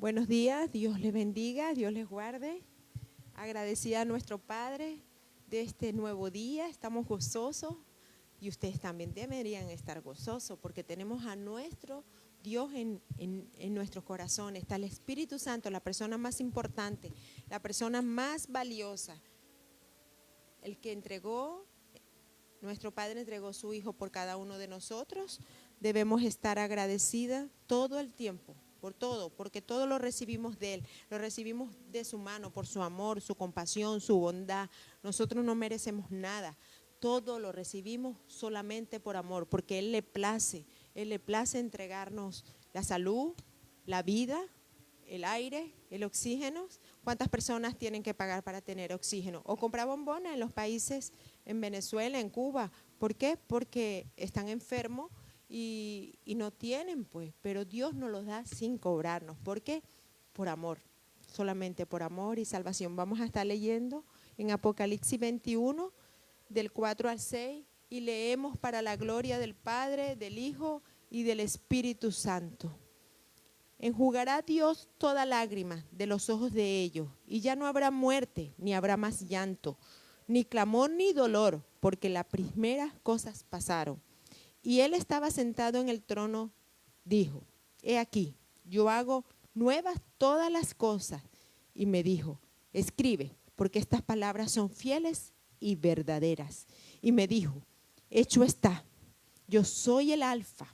Buenos días, Dios les bendiga, Dios les guarde. Agradecida a nuestro Padre de este nuevo día, estamos gozosos y ustedes también deberían estar gozosos porque tenemos a nuestro Dios en nuestros corazones. Está el Espíritu Santo, la persona más importante, la persona más valiosa, el que entregó, nuestro Padre entregó su Hijo por cada uno de nosotros. Debemos estar agradecidas todo el tiempo. Por todo, porque todo lo recibimos de Él, lo recibimos de su mano, por su amor, su compasión, su bondad. Nosotros no merecemos nada, todo lo recibimos solamente por amor, porque Él le place entregarnos la salud, la vida, el aire, el oxígeno. ¿Cuántas personas tienen que pagar para tener oxígeno? O comprar bombonas en los países, en Venezuela, en Cuba. ¿Por qué? Porque están enfermos y no tienen, pues, pero Dios nos los da sin cobrarnos. ¿Por qué? Por amor, solamente por amor y salvación. Vamos a estar leyendo en Apocalipsis 21, del 4 al 6, y leemos para la gloria del Padre, del Hijo y del Espíritu Santo. Enjugará Dios toda lágrima de los ojos de ellos, y ya no habrá muerte, ni habrá más llanto, ni clamor, ni dolor, porque las primeras cosas pasaron. Y Él estaba sentado en el trono, dijo, he aquí, yo hago nuevas todas las cosas. Y me dijo, escribe, porque estas palabras son fieles y verdaderas. Y me dijo, hecho está, yo soy el alfa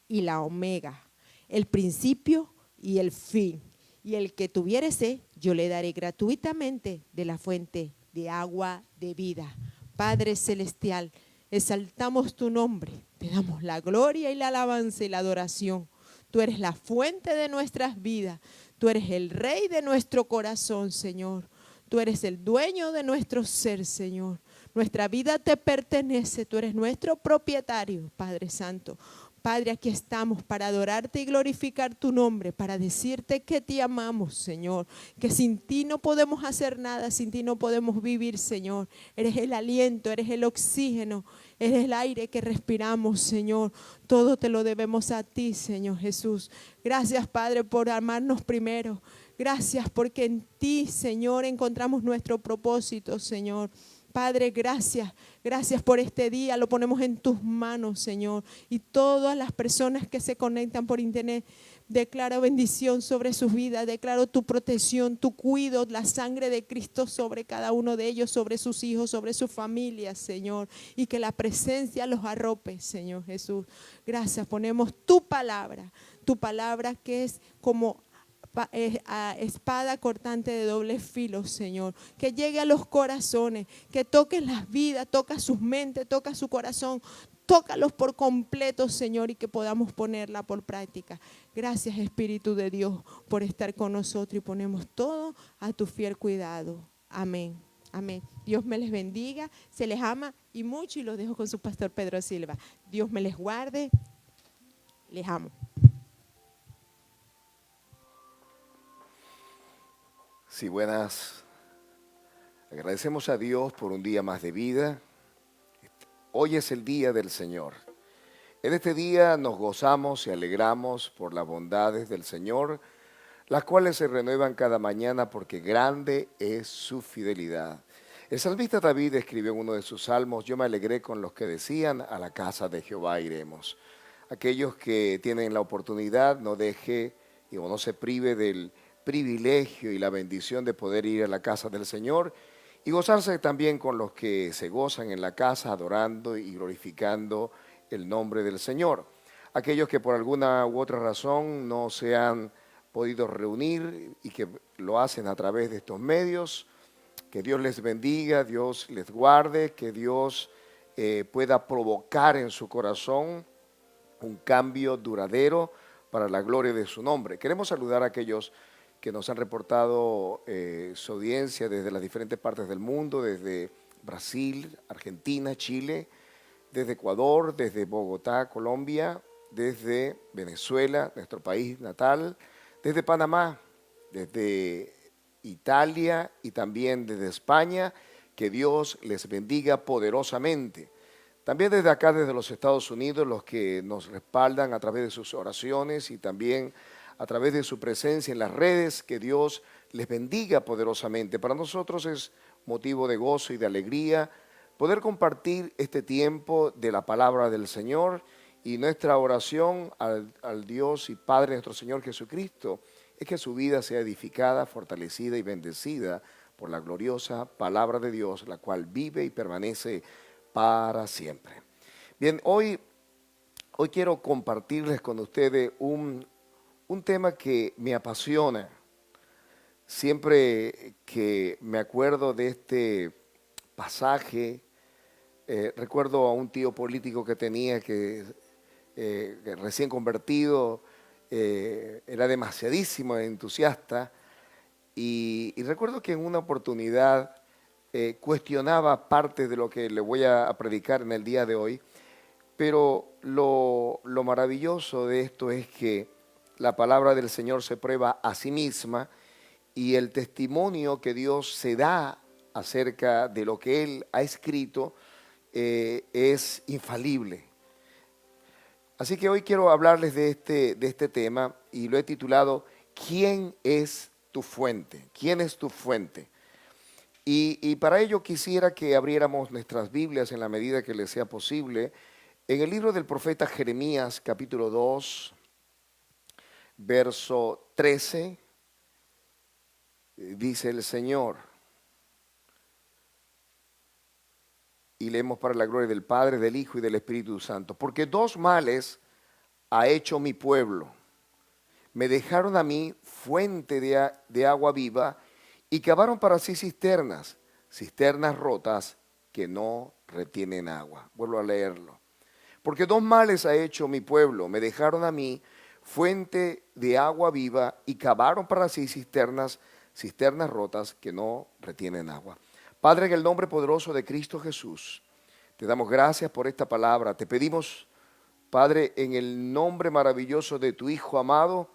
y la omega, el principio y el fin. Y el que tuviere sed, yo le daré gratuitamente de la fuente de agua de vida. Padre celestial, exaltamos tu nombre, te damos la gloria y la alabanza y la adoración. Tú eres la fuente de nuestras vidas, tú eres el rey de nuestro corazón, Señor. Tú eres el dueño de nuestro ser, Señor. Nuestra vida te pertenece, tú eres nuestro propietario, Padre Santo. Padre, aquí estamos para adorarte y glorificar tu nombre, para decirte que te amamos, Señor, que sin ti no podemos hacer nada, sin ti no podemos vivir, Señor. Eres el aliento, eres el oxígeno, eres el aire que respiramos, Señor. Todo te lo debemos a ti, Señor Jesús. Gracias, Padre, por amarnos primero. Gracias porque en ti, Señor, encontramos nuestro propósito, Señor. Padre, gracias por este día, lo ponemos en tus manos, Señor. Y todas las personas que se conectan por internet, declaro bendición sobre sus vidas, declaro tu protección, tu cuidado, la sangre de Cristo sobre cada uno de ellos, sobre sus hijos, sobre sus familias, Señor. Y que la presencia los arrope, Señor Jesús. Gracias, ponemos tu palabra que es como espada cortante de doble filo, Señor, que llegue a los corazones, que toque las vidas, toca sus mentes, toca su corazón, tócalos por completo, Señor, y que podamos ponerla por práctica. Gracias, Espíritu de Dios, por estar con nosotros y ponemos todo a tu fiel cuidado. Amén. Amén. Dios me les bendiga, se les ama y mucho, y los dejo con su pastor Pedro Silva. Dios me les guarde, les amo. Sí, buenas. Agradecemos a Dios por un día más de vida. Hoy es el día del Señor. En este día nos gozamos y alegramos por las bondades del Señor, las cuales se renuevan cada mañana porque grande es su fidelidad. El salmista David escribió en uno de sus salmos, yo me alegré con los que decían, a la casa de Jehová iremos. Aquellos que tienen la oportunidad, no deje o no se prive del privilegio y la bendición de poder ir a la casa del Señor y gozarse también con los que se gozan en la casa adorando y glorificando el nombre del Señor. Aquellos que por alguna u otra razón no se han podido reunir y que lo hacen a través de estos medios, que Dios les bendiga, Dios les guarde, que Dios pueda provocar en su corazón un cambio duradero para la gloria de su nombre. Queremos saludar a aquellos que nos han reportado su audiencia desde las diferentes partes del mundo, desde Brasil, Argentina, Chile, desde Ecuador, desde Bogotá, Colombia, desde Venezuela, nuestro país natal, desde Panamá, desde Italia y también desde España. Que Dios les bendiga poderosamente. También desde acá, desde los Estados Unidos, los que nos respaldan a través de sus oraciones y también a través de su presencia en las redes, que Dios les bendiga poderosamente. Para nosotros es motivo de gozo y de alegría poder compartir este tiempo de la palabra del Señor, y nuestra oración al Dios y Padre nuestro Señor Jesucristo es que su vida sea edificada, fortalecida y bendecida por la gloriosa palabra de Dios, la cual vive y permanece para siempre. Bien, hoy quiero compartirles con ustedes un tema que me apasiona. Siempre que me acuerdo de este pasaje, recuerdo a un tío político que tenía que recién convertido, era demasiadísimo entusiasta, y recuerdo que en una oportunidad cuestionaba parte de lo que le voy a predicar en el día de hoy, pero lo maravilloso de esto es que la palabra del Señor se prueba a sí misma, y el testimonio que Dios se da acerca de lo que Él ha escrito es infalible. Así que hoy quiero hablarles de este tema, y lo he titulado ¿Quién es tu fuente? ¿Quién es tu fuente? Y para ello quisiera que abriéramos nuestras Biblias en la medida que les sea posible en el libro del profeta Jeremías, capítulo 2, verso 13, dice el Señor, y leemos para la gloria del Padre, del Hijo y del Espíritu Santo. Porque dos males ha hecho mi pueblo. Me dejaron a mí fuente de agua viva, y cavaron para sí cisternas rotas que no retienen agua. Vuelvo a leerlo. Porque dos males ha hecho mi pueblo. Me dejaron a mí fuente de agua viva, y cavaron para sí cisternas rotas que no retienen agua. Padre, en el nombre poderoso de Cristo Jesús, te damos gracias por esta palabra. Te pedimos, Padre, en el nombre maravilloso de tu Hijo amado,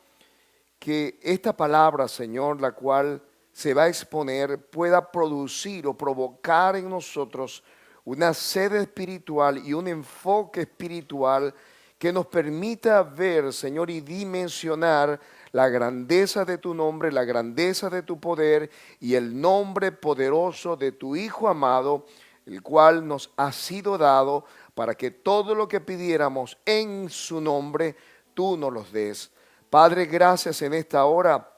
que esta palabra, Señor, la cual se va a exponer, pueda producir o provocar en nosotros una sed espiritual y un enfoque espiritual que nos permita ver, Señor, y dimensionar la grandeza de tu nombre, la grandeza de tu poder y el nombre poderoso de tu Hijo amado, el cual nos ha sido dado para que todo lo que pidiéramos en su nombre, tú nos los des. Padre, gracias en esta hora,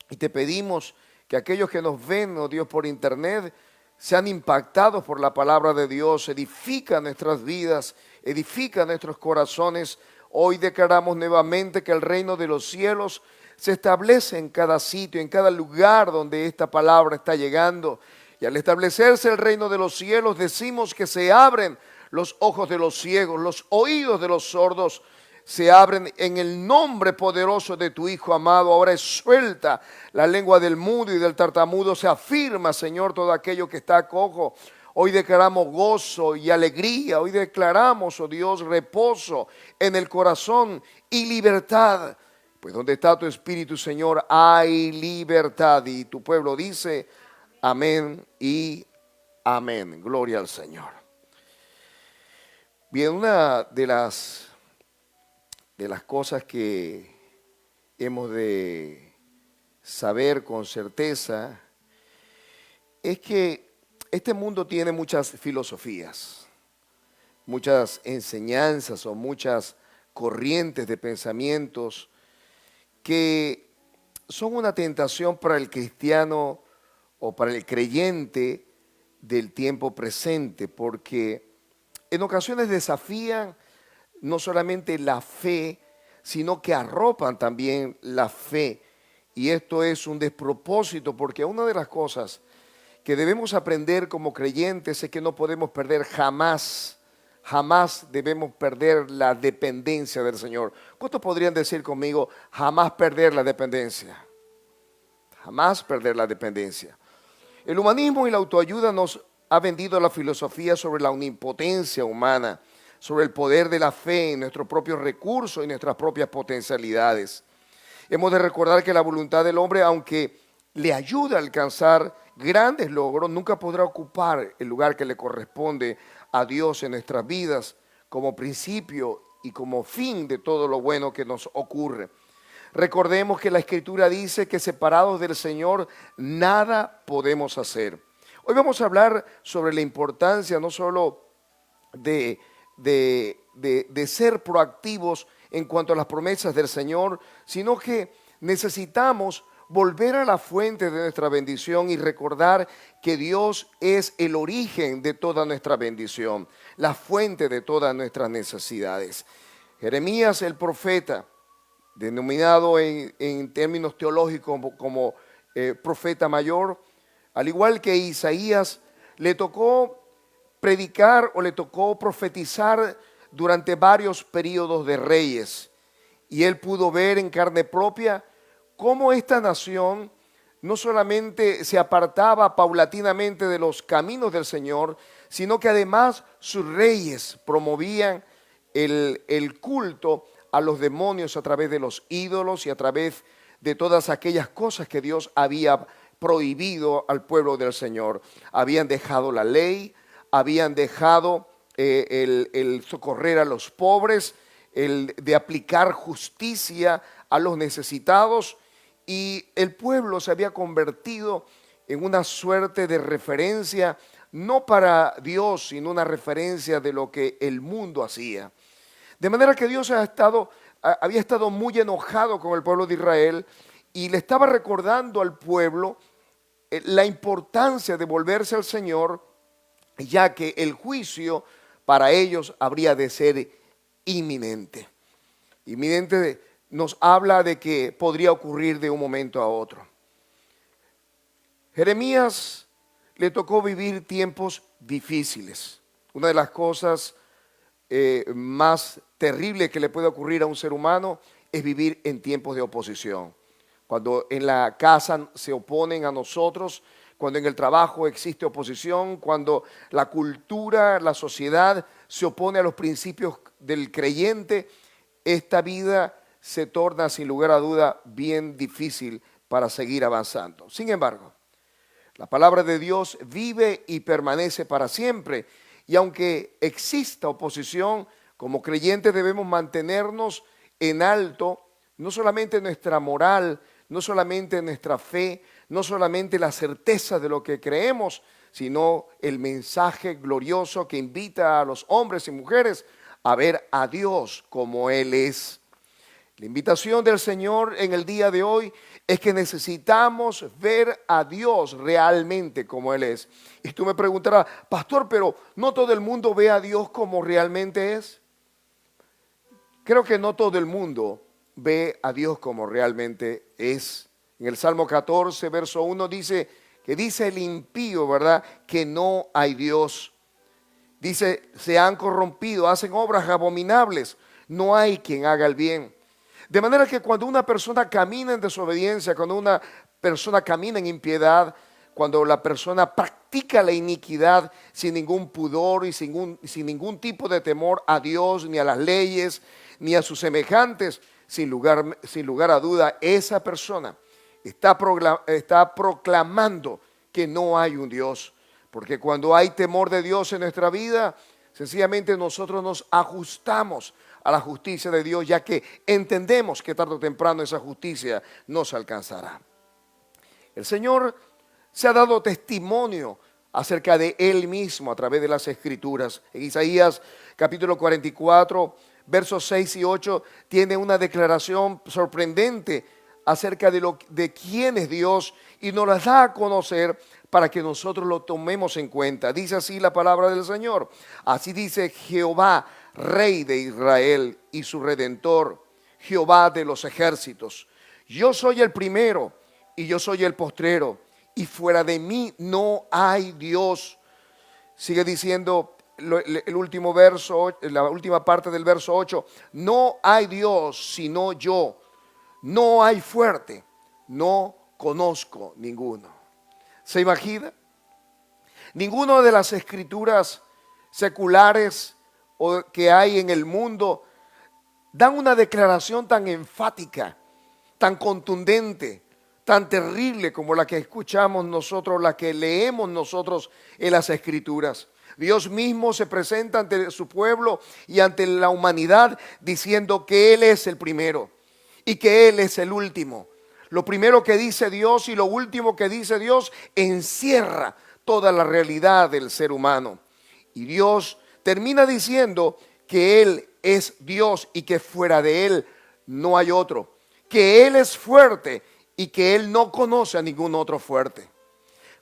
y te pedimos que aquellos que nos ven, oh Dios, por internet, sean impactados por la palabra de Dios. Edifica nuestras vidas, edifica nuestros corazones. Hoy declaramos nuevamente que el reino de los cielos se establece en cada sitio, en cada lugar donde esta palabra está llegando. Y al establecerse el reino de los cielos, decimos que se abren los ojos de los ciegos, los oídos de los sordos se abren en el nombre poderoso de tu Hijo amado. Ahora es suelta la lengua del mudo y del tartamudo. Se afirma, Señor, todo aquello que está cojo. Hoy declaramos gozo y alegría. Hoy declaramos, oh Dios, reposo en el corazón y libertad. Pues donde está tu Espíritu, Señor, hay libertad. Y tu pueblo dice amén y amén. Gloria al Señor. Bien, una de las cosas que hemos de saber con certeza es que este mundo tiene muchas filosofías, muchas enseñanzas o muchas corrientes de pensamientos que son una tentación para el cristiano o para el creyente del tiempo presente, porque en ocasiones desafían no solamente la fe, sino que arropan también la fe. Y esto es un despropósito, porque una de las cosas que debemos aprender como creyentes es que no podemos perder jamás debemos perder la dependencia del Señor. ¿Cuántos podrían decir conmigo, jamás perder la dependencia? Jamás perder la dependencia. El humanismo y la autoayuda nos ha vendido la filosofía sobre la omnipotencia humana, sobre el poder de la fe en nuestros propios recursos y nuestras propias potencialidades. Hemos de recordar que la voluntad del hombre, aunque le ayuda a alcanzar grandes logros, nunca podrá ocupar el lugar que le corresponde a Dios en nuestras vidas como principio y como fin de todo lo bueno que nos ocurre. Recordemos que la Escritura dice que separados del Señor nada podemos hacer. Hoy vamos a hablar sobre la importancia no solo de ser proactivos en cuanto a las promesas del Señor, sino que necesitamos volver a la fuente de nuestra bendición y recordar que Dios es el origen de toda nuestra bendición, la fuente de todas nuestras necesidades. Jeremías el profeta, denominado en términos teológicos como profeta mayor, al igual que Isaías, le tocó predicar o le tocó profetizar durante varios periodos de reyes. Y él pudo ver en carne propia cómo esta nación no solamente se apartaba paulatinamente de los caminos del Señor, sino que además sus reyes promovían el culto a los demonios a través de los ídolos y a través de todas aquellas cosas que Dios había prohibido al pueblo del Señor. Habían dejado la ley, habían dejado el socorrer a los pobres, el de aplicar justicia a los necesitados, y el pueblo se había convertido en una suerte de referencia, no para Dios, sino una referencia de lo que el mundo hacía. De manera que Dios había estado muy enojado con el pueblo de Israel y le estaba recordando al pueblo la importancia de volverse al Señor, ya que el juicio para ellos habría de ser inminente. Inminente nos habla de que podría ocurrir de un momento a otro. Jeremías le tocó vivir tiempos difíciles. Una de las cosas más terribles que le puede ocurrir a un ser humano es vivir en tiempos de oposición. Cuando en la casa se oponen a nosotros, cuando en el trabajo existe oposición, cuando la cultura, la sociedad se opone a los principios del creyente, esta vida se torna sin lugar a duda bien difícil para seguir avanzando. Sin embargo, la palabra de Dios vive y permanece para siempre, y aunque exista oposición, como creyentes debemos mantenernos en alto, no solamente nuestra moral, no solamente nuestra fe, no solamente la certeza de lo que creemos, sino el mensaje glorioso que invita a los hombres y mujeres a ver a Dios como Él es. La invitación del Señor en el día de hoy es que necesitamos ver a Dios realmente como Él es. Y tú me preguntarás, pastor, pero ¿no todo el mundo ve a Dios como realmente es? Creo que no todo el mundo ve a Dios como realmente es. En el Salmo 14, verso 1 dice el impío, ¿verdad?, que no hay Dios. Dice, se han corrompido, hacen obras abominables, no hay quien haga el bien. De manera que cuando una persona camina en desobediencia, cuando una persona camina en impiedad, cuando la persona practica la iniquidad sin ningún pudor y sin ningún tipo de temor a Dios, ni a las leyes, ni a sus semejantes, sin lugar a duda, esa persona está proclamando que no hay un Dios. Porque cuando hay temor de Dios en nuestra vida, sencillamente nosotros nos ajustamos a la justicia de Dios, ya que entendemos que tarde o temprano esa justicia nos alcanzará. El Señor se ha dado testimonio acerca de Él mismo a través de las Escrituras. En Isaías capítulo 44, versos 6 y 8, tiene una declaración sorprendente acerca de quién es Dios y nos las da a conocer para que nosotros lo tomemos en cuenta. Dice así la palabra del Señor. Así dice Jehová, Rey de Israel y su Redentor, Jehová de los ejércitos. Yo soy el primero y yo soy el postrero, y fuera de mí no hay Dios. Sigue diciendo el último verso, la última parte del verso 8. No hay Dios sino yo. No hay fuerte. No conozco ninguno. ¿Se imagina? Ninguna de las escrituras seculares o que hay en el mundo dan una declaración tan enfática, tan contundente, tan terrible como la que escuchamos nosotros, la que leemos nosotros en las Escrituras. Dios mismo se presenta ante su pueblo y ante la humanidad diciendo que Él es el primero y que Él es el último. Lo primero que dice Dios y lo último que dice Dios encierra toda la realidad del ser humano. Y Dios termina diciendo que Él es Dios y que fuera de Él no hay otro. Que Él es fuerte y que Él no conoce a ningún otro fuerte.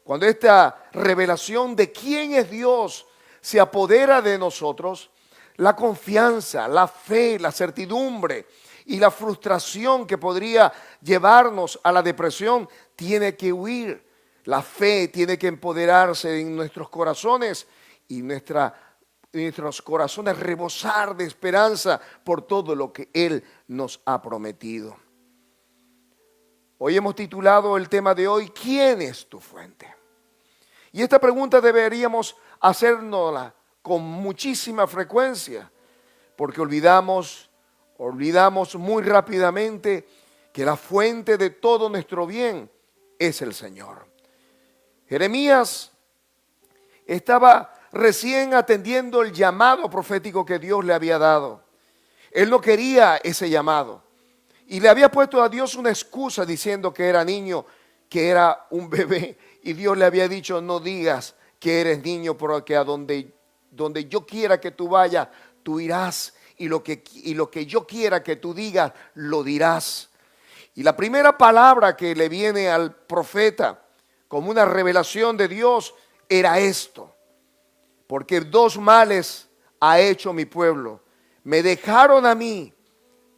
Cuando esta revelación de quién es Dios se apodera de nosotros, la confianza, la fe, la certidumbre y la frustración que podría llevarnos a la depresión tiene que huir. La fe tiene que empoderarse en nuestros corazones y nuestros corazones rebosar de esperanza por todo lo que Él nos ha prometido. Hoy hemos titulado el tema de hoy, ¿quién es tu fuente? Y esta pregunta deberíamos hacérnosla con muchísima frecuencia, porque olvidamos muy rápidamente que la fuente de todo nuestro bien es el Señor. Jeremías estaba recién atendiendo el llamado profético que Dios le había dado. Él no quería ese llamado y le había puesto a Dios una excusa diciendo que era niño, que era un bebé, y Dios le había dicho: no digas que eres niño, porque a donde yo quiera que tú vayas, tú irás, y lo que yo quiera que tú digas, lo dirás. Y la primera palabra que le viene al profeta como una revelación de Dios era esto: porque dos males ha hecho mi pueblo, me dejaron a mí.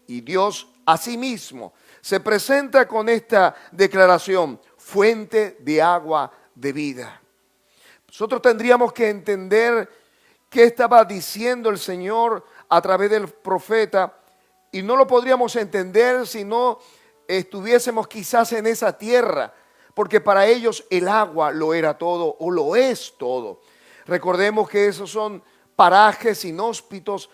Y Dios asimismo se presenta con esta declaración: fuente de agua de vida. Nosotros tendríamos que entender qué estaba diciendo el Señor a través del profeta, y no lo podríamos entender si no estuviésemos quizás en esa tierra, porque para ellos el agua lo era todo o lo es todo. Recordemos que esos son parajes inhóspitos,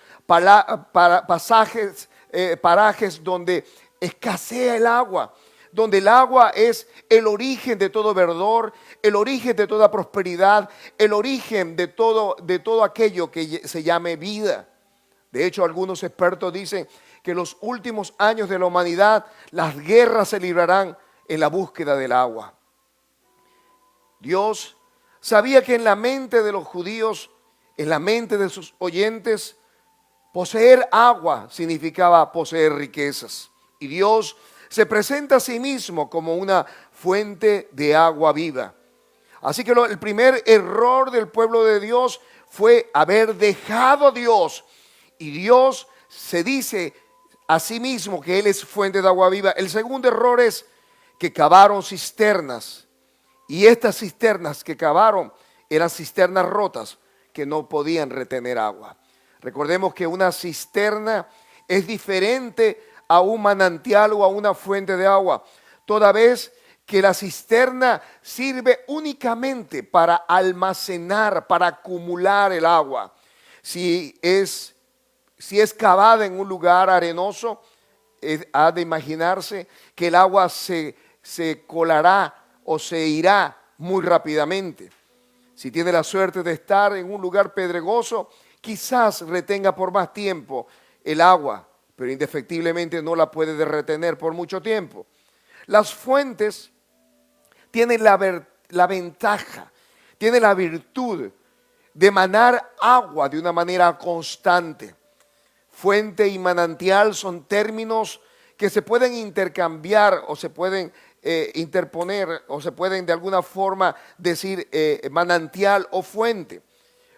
parajes donde escasea el agua, donde el agua es el origen de todo verdor, el origen de toda prosperidad, el origen de todo aquello que se llame vida. De hecho, algunos expertos dicen que en los últimos años de la humanidad las guerras se librarán en la búsqueda del agua. Dios sabía que en la mente de los judíos, en la mente de sus oyentes, poseer agua significaba poseer riquezas. Y Dios se presenta a sí mismo como una fuente de agua viva. Así que el primer error del pueblo de Dios fue haber dejado a Dios. Y Dios se dice a sí mismo que Él es fuente de agua viva. El segundo error es que cavaron cisternas. Y estas cisternas que cavaron eran cisternas rotas que no podían retener agua. Recordemos que una cisterna es diferente a un manantial o a una fuente de agua, toda vez que la cisterna sirve únicamente para almacenar, para acumular el agua. Si es cavada en un lugar arenoso, ha de imaginarse que el agua se colará o se irá muy rápidamente. Si tiene la suerte de estar en un lugar pedregoso, quizás retenga por más tiempo el agua, pero indefectiblemente no la puede retener por mucho tiempo. Las fuentes tienen la ventaja, tienen la virtud de emanar agua de una manera constante. Fuente y manantial son términos que se pueden intercambiar o se pueden interponer, o se pueden de alguna forma decir manantial o fuente.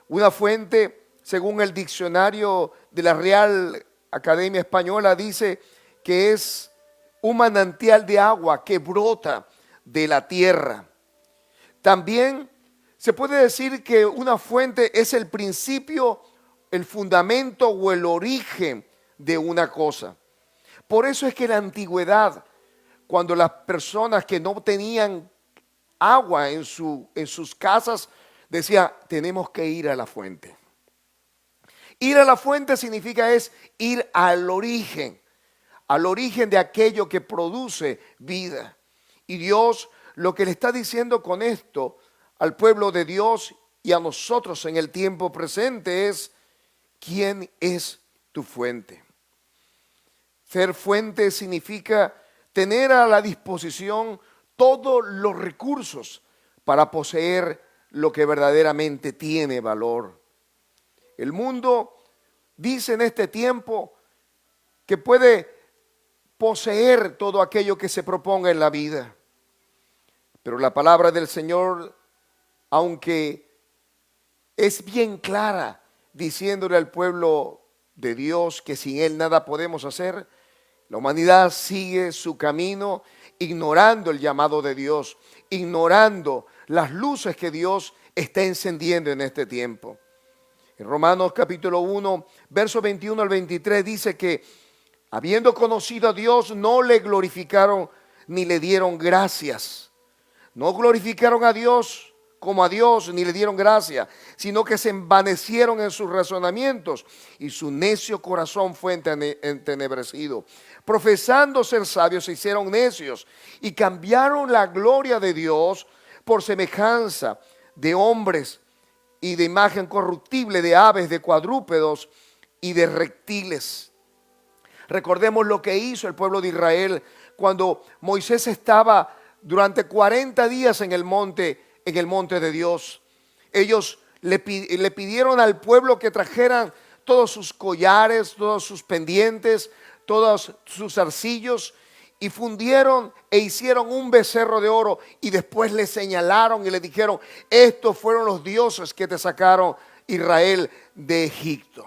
Una fuente, según el diccionario de la Real Academia Española, dice que es un manantial de agua que brota de la tierra. También se puede decir que una fuente es el principio, el fundamento o el origen de una cosa. Por eso es que en la antigüedad, cuando las personas que no tenían agua en sus casas, decían: tenemos que ir a la fuente. Ir a la fuente significa ir al origen de aquello que produce vida. Y Dios lo que le está diciendo con esto al pueblo de Dios y a nosotros en el tiempo presente es: ¿quién es tu fuente? Ser fuente significa tener a la disposición todos los recursos para poseer lo que verdaderamente tiene valor. El mundo dice en este tiempo que puede poseer todo aquello que se proponga en la vida. Pero la palabra del Señor, aunque es bien clara, diciéndole al pueblo de Dios que sin Él nada podemos hacer, la humanidad sigue su camino ignorando el llamado de Dios, ignorando las luces que Dios está encendiendo en este tiempo. En Romanos capítulo 1, verso 21 al 23 dice que habiendo conocido a Dios no le glorificaron ni le dieron gracias. No glorificaron a Dios como a Dios ni le dieron gracia, sino que se envanecieron en sus razonamientos y su necio corazón fue entenebrecido. Profesando ser sabios se hicieron necios y cambiaron la gloria de Dios por semejanza de hombres y de imagen corruptible, de aves, de cuadrúpedos y de reptiles. Recordemos lo que hizo el pueblo de Israel cuando Moisés estaba durante 40 días en el monte de Dios. Ellos le pidieron al pueblo que trajeran todos sus collares, todos sus pendientes, todos sus zarcillos, y fundieron e hicieron un becerro de oro, y después le señalaron y le dijeron: estos fueron los dioses que te sacaron, Israel, de Egipto.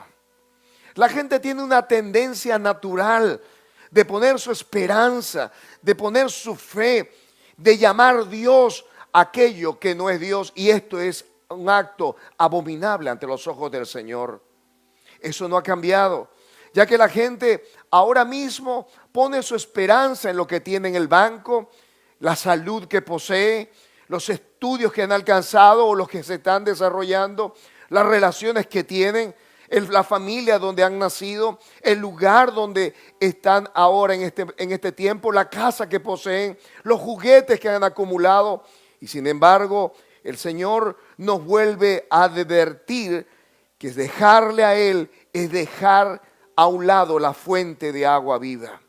La gente tiene una tendencia natural de poner su esperanza, de poner su fe, de llamar Dios aquello que no es Dios, y esto es un acto abominable ante los ojos del Señor. Eso no ha cambiado, ya que la gente ahora mismo pone su esperanza en lo que tiene en el banco, la salud que posee, los estudios que han alcanzado o los que se están desarrollando, las relaciones que tienen, la familia donde han nacido, el lugar donde están ahora en este tiempo, la casa que poseen, los juguetes que han acumulado. Y sin embargo, el Señor nos vuelve a advertir que dejarle a Él es dejar a un lado la fuente de agua viva.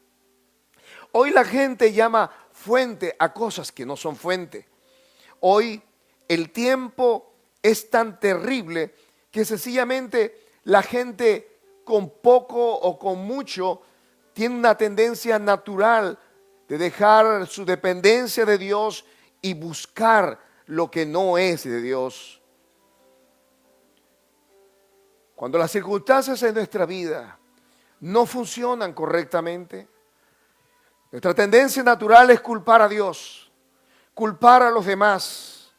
Hoy la gente llama fuente a cosas que no son fuente. Hoy el tiempo es tan terrible que sencillamente la gente con poco o con mucho tiene una tendencia natural de dejar su dependencia de Dios y buscar lo que no es de Dios. Cuando las circunstancias en nuestra vida no funcionan correctamente, nuestra tendencia natural es culpar a Dios, culpar a los demás.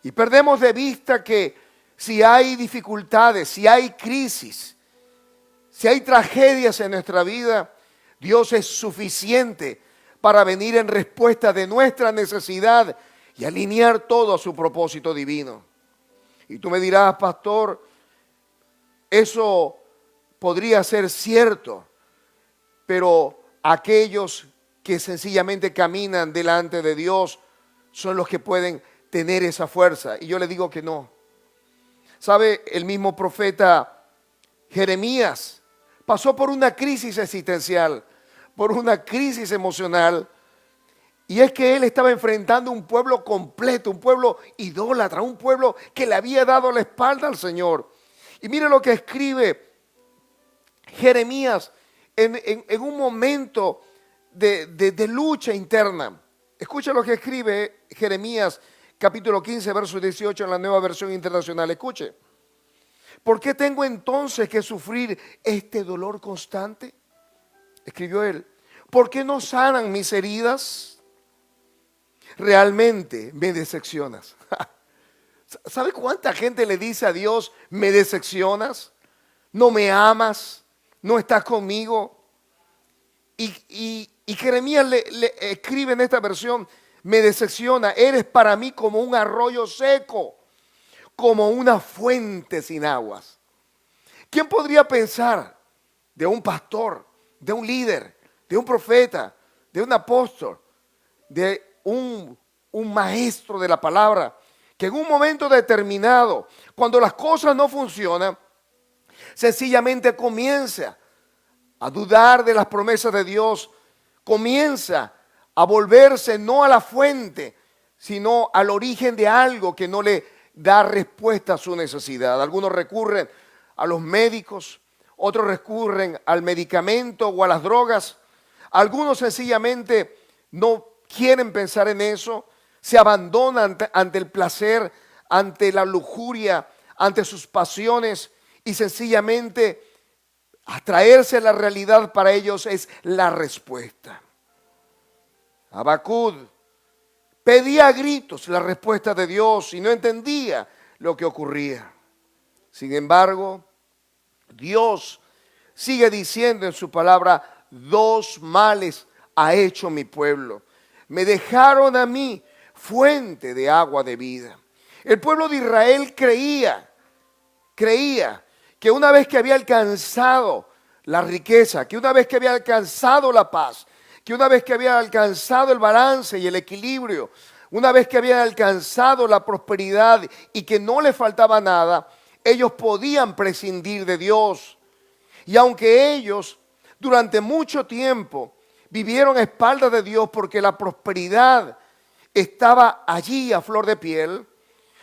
Y perdemos de vista que si hay dificultades, si hay crisis, si hay tragedias en nuestra vida, Dios es suficiente para venir en respuesta de nuestra necesidad y alinear todo a su propósito divino. Y tú me dirás: pastor, eso podría ser cierto, pero aquellos que sencillamente caminan delante de Dios son los que pueden tener esa fuerza. Y yo le digo que no. ¿Sabe? El mismo profeta Jeremías pasó por una crisis existencial, por una crisis emocional, y es que él estaba enfrentando un pueblo completo, un pueblo idólatra, un pueblo que le había dado la espalda al Señor. Y mire lo que escribe Jeremías en un momento de lucha interna. Escucha lo que escribe Jeremías capítulo 15, verso 18 en la Nueva Versión Internacional. Escuche. ¿Por qué tengo entonces que sufrir este dolor constante? Escribió él. ¿Por qué no sanan mis heridas? Realmente me decepcionas. ¿Sabe cuánta gente le dice a Dios: me decepcionas, no me amas, no estás conmigo? Y Jeremías le escribe en esta versión: me decepciona, eres para mí como un arroyo seco, como una fuente sin aguas. ¿Quién podría pensar de un pastor, de un líder, de un profeta, de un apóstol, de un maestro de la palabra que en un momento determinado, cuando las cosas no funcionan, sencillamente comienza a dudar de las promesas de Dios, comienza a volverse no a la fuente, sino al origen de algo que no le da respuesta a su necesidad. Algunos recurren a los médicos, otros recurren al medicamento o a las drogas. Algunos sencillamente no quieren pensar en eso, se abandonan ante el placer, ante la lujuria, ante sus pasiones y sencillamente atraerse a la realidad para ellos es la respuesta. Habacuc pedía a gritos la respuesta de Dios y no entendía lo que ocurría. Sin embargo, Dios sigue diciendo en su palabra: dos males ha hecho mi pueblo. Me dejaron a mí fuente de agua de vida. El pueblo de Israel creía que una vez que había alcanzado la riqueza, que una vez que había alcanzado la paz, que una vez que había alcanzado el balance y el equilibrio, una vez que había alcanzado la prosperidad y que no le faltaba nada, ellos podían prescindir de Dios. Y aunque ellos durante mucho tiempo vivieron a espaldas de Dios porque la prosperidad estaba allí a flor de piel,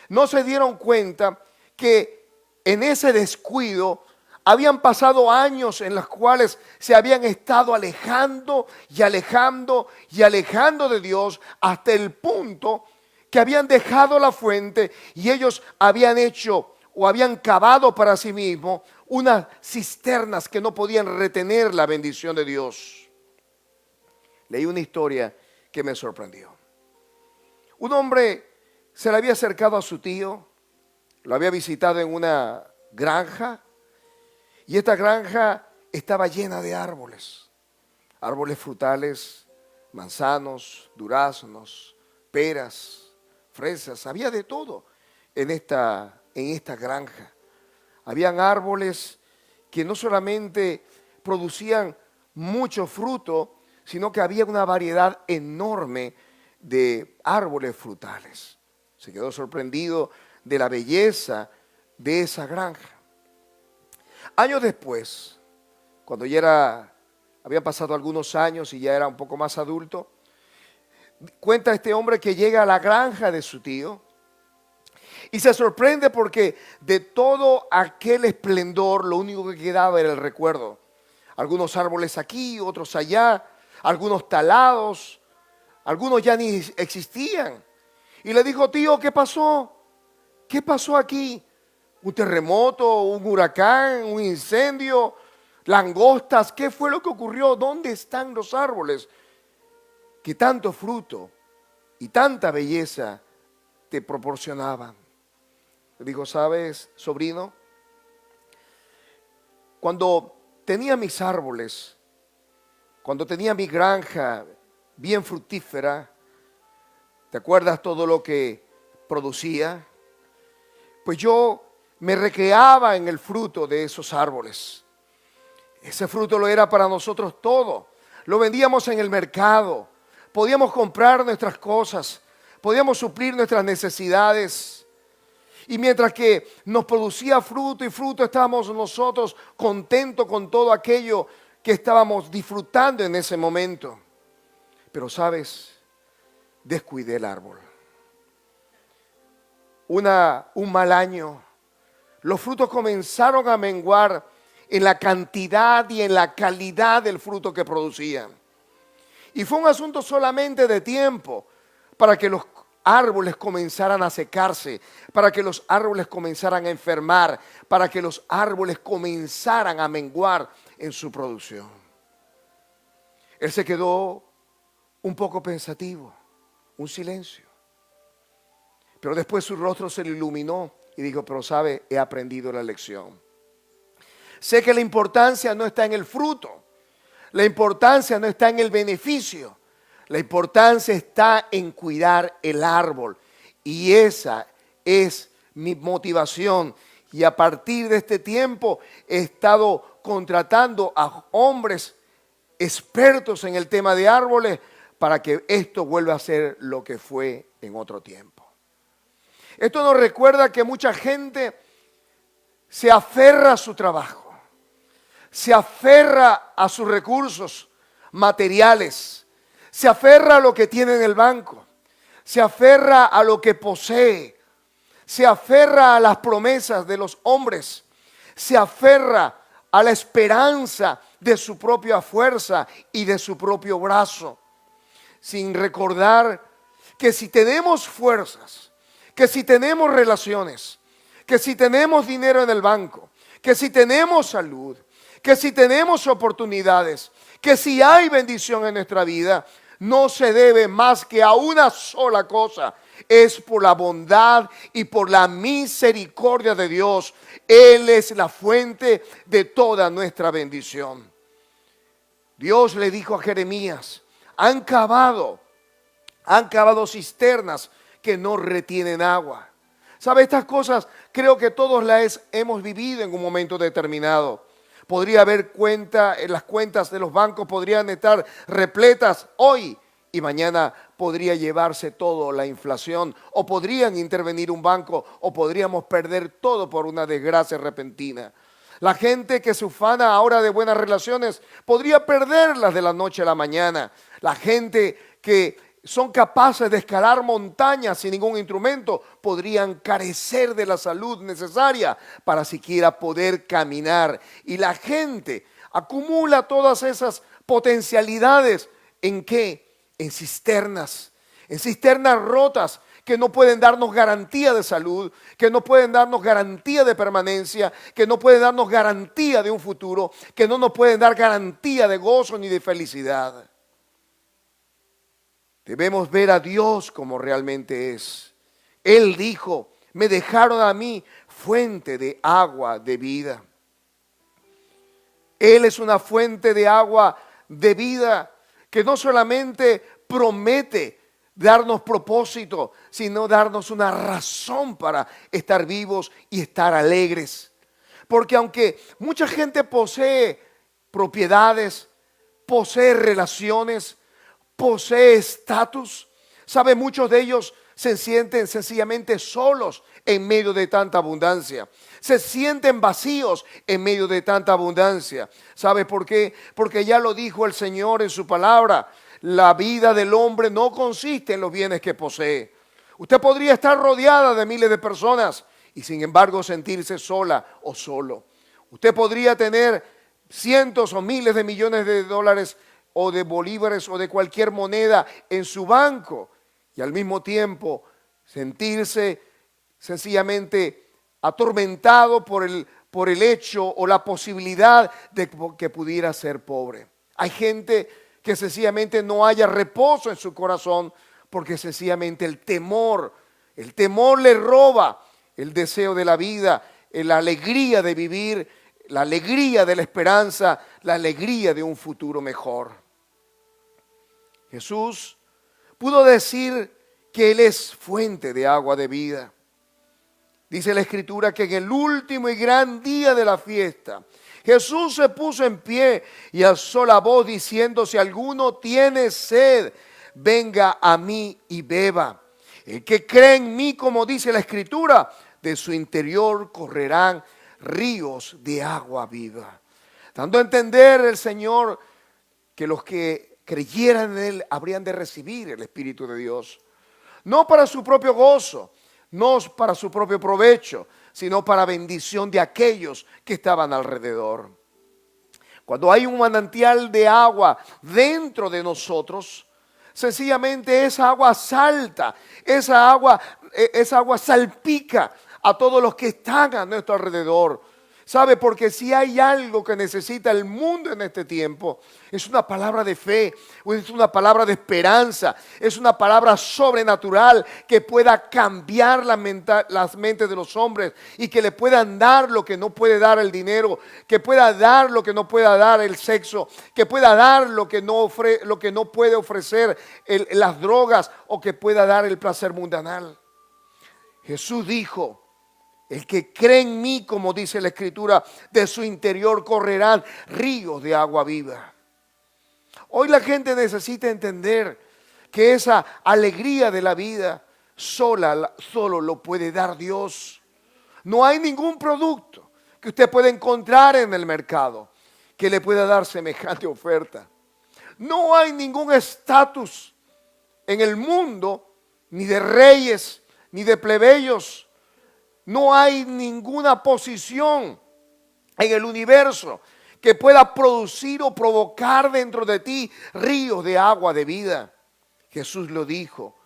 no se dieron cuenta que en ese descuido habían pasado años en los cuales se habían estado alejando y alejando y alejando de Dios hasta el punto que habían dejado la fuente y ellos habían hecho o habían cavado para sí mismos unas cisternas que no podían retener la bendición de Dios. Leí una historia que me sorprendió. Un hombre se le había acercado a su tío, lo había visitado en una granja y esta granja estaba llena de árboles, árboles frutales, manzanos, duraznos, peras, fresas, había de todo en esta granja. Habían árboles que no solamente producían mucho fruto, sino que había una variedad enorme de árboles frutales. Se quedó sorprendido de la belleza de esa granja. Años después, cuando habían pasado algunos años y ya era un poco más adulto, cuenta este hombre que llega a la granja de su tío y se sorprende porque de todo aquel esplendor lo único que quedaba era el recuerdo. Algunos árboles aquí, otros allá, algunos talados, algunos ya ni existían. Y le dijo: tío, ¿qué pasó? ¿Qué pasó aquí? ¿Un terremoto, un huracán, un incendio, langostas? ¿Qué fue lo que ocurrió? ¿Dónde están los árboles que tanto fruto y tanta belleza te proporcionaban? Le dijo: ¿sabes, sobrino? Cuando tenía mis árboles, cuando tenía mi granja bien fructífera, ¿te acuerdas todo lo que producía? Pues yo me recreaba en el fruto de esos árboles. Ese fruto lo era para nosotros todo. Lo vendíamos en el mercado, podíamos comprar nuestras cosas, podíamos suplir nuestras necesidades. Y mientras que nos producía fruto y fruto, estábamos nosotros contentos con todo aquello que estábamos disfrutando en ese momento. Pero sabes, descuidé el árbol. Un mal año, los frutos comenzaron a menguar en la cantidad y en la calidad del fruto que producían. Y fue un asunto solamente de tiempo para que los árboles comenzaran a secarse, para que los árboles comenzaran a enfermar, para que los árboles comenzaran a menguar en su producción. Él se quedó un poco pensativo, un silencio. Pero después su rostro se le iluminó y dijo: pero sabe, he aprendido la lección. Sé que la importancia no está en el fruto, la importancia no está en el beneficio, la importancia está en cuidar el árbol. Y esa es mi motivación. Y a partir de este tiempo he estado contratando a hombres expertos en el tema de árboles para que esto vuelva a ser lo que fue en otro tiempo. Esto nos recuerda que mucha gente se aferra a su trabajo, se aferra a sus recursos materiales, se aferra a lo que tiene en el banco, se aferra a lo que posee, se aferra a las promesas de los hombres, se aferra a la esperanza de su propia fuerza y de su propio brazo, sin recordar que si tenemos fuerzas, que si tenemos relaciones, que si tenemos dinero en el banco, que si tenemos salud, que si tenemos oportunidades, que si hay bendición en nuestra vida, no se debe más que a una sola cosa: es por la bondad y por la misericordia de Dios. Él es la fuente de toda nuestra bendición. Dios le dijo a Jeremías: han cavado cisternas que no retienen agua. ¿Sabe? Estas cosas creo que todos las hemos vivido en un momento determinado. Podría haber las cuentas de los bancos podrían estar repletas hoy y mañana podría llevarse todo la inflación, o podrían intervenir un banco, o podríamos perder todo por una desgracia repentina. La gente que se ufana ahora de buenas relaciones podría perderlas de la noche a la mañana. La gente que son capaces de escalar montañas sin ningún instrumento podrían carecer de la salud necesaria para siquiera poder caminar. Y la gente acumula todas esas potencialidades ¿en qué? En cisternas rotas que no pueden darnos garantía de salud, que no pueden darnos garantía de permanencia, que no pueden darnos garantía de un futuro, que no nos pueden dar garantía de gozo ni de felicidad. Debemos ver a Dios como realmente es. Él dijo: me dejaron a mí fuente de agua de vida. Él es una fuente de agua de vida que no solamente promete darnos propósito, sino darnos una razón para estar vivos y estar alegres. Porque aunque mucha gente posee propiedades, posee relaciones, posee estatus, sabe, muchos de ellos se sienten sencillamente solos en medio de tanta abundancia. Se sienten vacíos en medio de tanta abundancia. ¿Sabe por qué? Porque ya lo dijo el Señor en su palabra: la vida del hombre no consiste en los bienes que posee. Usted podría estar rodeada de miles de personas y sin embargo sentirse sola o solo. Usted podría tener cientos o miles de millones de dólares o de bolívares o de cualquier moneda en su banco y al mismo tiempo sentirse sencillamente atormentado por el hecho o la posibilidad de que pudiera ser pobre. Hay gente que sencillamente no haya reposo en su corazón porque sencillamente el temor le roba el deseo de la vida, la alegría de vivir, la alegría de la esperanza, la alegría de un futuro mejor. Jesús pudo decir que Él es fuente de agua de vida. Dice la Escritura que en el último y gran día de la fiesta, Jesús se puso en pie y alzó la voz diciendo: si alguno tiene sed, venga a mí y beba. El que cree en mí, como dice la Escritura, de su interior correrán ríos de agua viva. Dando a entender el Señor que los que creyeran en Él habrían de recibir el Espíritu de Dios. No para su propio gozo, no para su propio provecho, sino para bendición de aquellos que estaban alrededor. Cuando hay un manantial de agua dentro de nosotros, sencillamente esa agua salta, esa agua salpica a todos los que están a nuestro alrededor. ¿Sabe? Porque si hay algo que necesita el mundo en este tiempo, es una palabra de fe, es una palabra de esperanza, es una palabra sobrenatural que pueda cambiar las mentes de los hombres y que le puedan dar lo que no puede dar el dinero, que pueda dar lo que no pueda dar el sexo, que pueda dar lo que no puede ofrecer las drogas, o que pueda dar el placer mundanal. Jesús dijo: el que cree en mí, como dice la Escritura, de su interior correrán ríos de agua viva. Hoy la gente necesita entender que esa alegría de la vida solo lo puede dar Dios. No hay ningún producto que usted pueda encontrar en el mercado que le pueda dar semejante oferta. No hay ningún estatus en el mundo, ni de reyes, ni de plebeyos. No hay ninguna posición en el universo que pueda producir o provocar dentro de ti ríos de agua de vida. Jesús lo dijo.